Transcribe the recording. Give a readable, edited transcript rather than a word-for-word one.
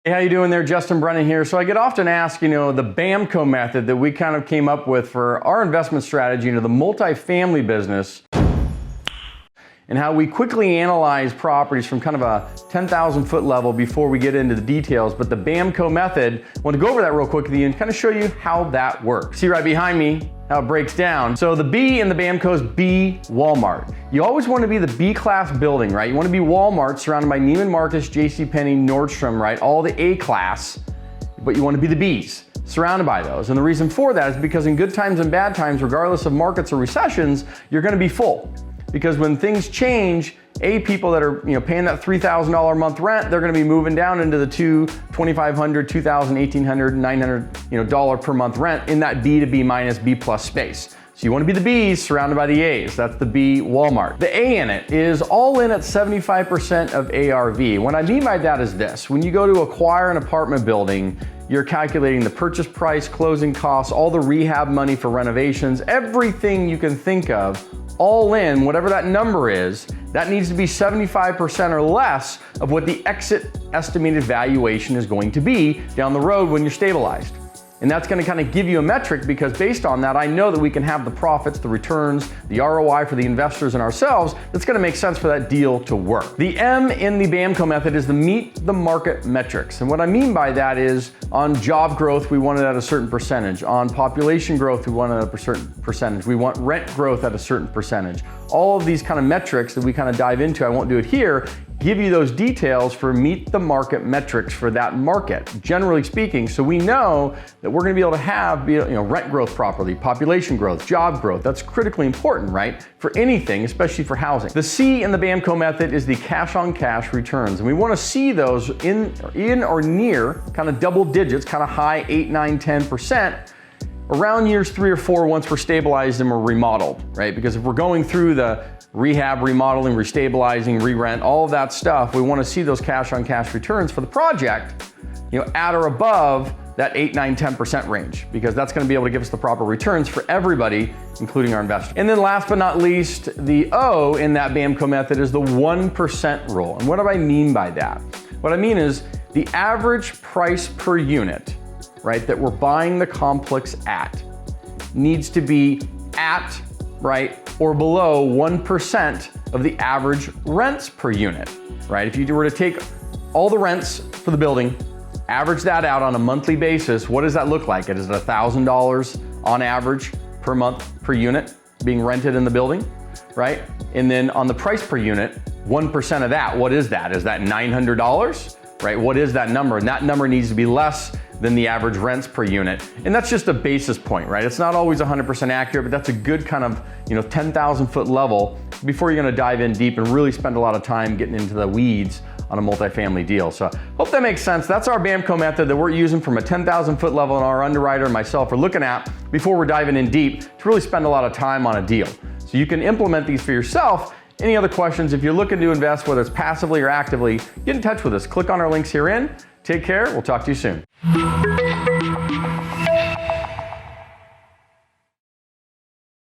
Hey, how you doing there? Justin Brennan here. So I get often asked, the Bamco method that we kind of came up with for our investment strategy into the multifamily business, and how we quickly analyze properties from kind of a 10,000 foot level before we get into the details. But the Bamco method, I want to go over that real quick with you and kind of show you how that works. See right behind me how it breaks down. So the B in the Bamco is B Walmart. You always want to be the B class building, right? You want to be Walmart surrounded by Neiman Marcus, JCPenney, Nordstrom, right? All the A class, but you want to be the Bs, surrounded by those. And the reason for that is because in good times and bad times, regardless of markets or recessions, you're going to be full. Because when things change, people that are paying that $3,000 a month rent, they're going to be moving down into the $2,500, $2,000, $1,800, $900 dollar per month rent in that B to B minus B plus space. So you want to be the Bs surrounded by the As. That's the B Walmart. The A in it is all in at 75% of ARV. What I mean by that is this: when you go to acquire an apartment building, you're calculating the purchase price, closing costs, all the rehab money for renovations, everything you can think of, all in, whatever that number is, that needs to be 75% or less of what the exit estimated valuation is going to be down the road when you're stabilized. And that's going to kind of give you a metric, because based on that, I know that we can have the profits, the returns, the ROI for the investors and ourselves that's going to make sense for that deal to work. The M in the Bamco method is the meet the market metrics. And what I mean by that is on job growth, we want it at a certain percentage. On population growth, we want it at a certain percentage. We want rent growth at a certain percentage. All of these kind of metrics that we kind of dive into, I won't do it here, give you those details for meet the market metrics for that market, generally speaking. So we know that we're going to be able to have rent growth properly, population growth, job growth. That's critically important, right? For anything, especially for housing. The C in the Bamco method is the cash on cash returns. And we want to see those in or near kind of double digits, kind of high 8, 9, 10%. Around years 3 or 4 once we're stabilized and we're remodeled, right? Because if we're going through the rehab, remodeling, restabilizing, re-rent, all of that stuff, we want to see those cash on cash returns for the project, at or above that 8, 9, 10% range, because that's going to be able to give us the proper returns for everybody, including our investors. And then last but not least, the O in that Bamco method is the 1% rule. And what do I mean by that? What I mean is the average price per unit, right, that we're buying the complex at needs to be at, right, or below 1% of the average rents per unit, right? If you were to take all the rents for the building, average that out on a monthly basis, what does that look like? Is it $1,000 on average per month per unit being rented in the building, right? And then on the price per unit, 1% of that, what is that? Is that $900, right? What is that number? And that number needs to be less than the average rents per unit. And that's just a basis point, right? It's not always 100% accurate, but that's a good kind of 10,000 foot level before you're gonna dive in deep and really spend a lot of time getting into the weeds on a multifamily deal. So hope that makes sense. That's our Bamco method that we're using from a 10,000 foot level, and our underwriter and myself are looking at before we're diving in deep to really spend a lot of time on a deal. So you can implement these for yourself. Any other questions, if you're looking to invest, whether it's passively or actively, get in touch with us. Click on our links herein. Take care. We'll talk to you soon.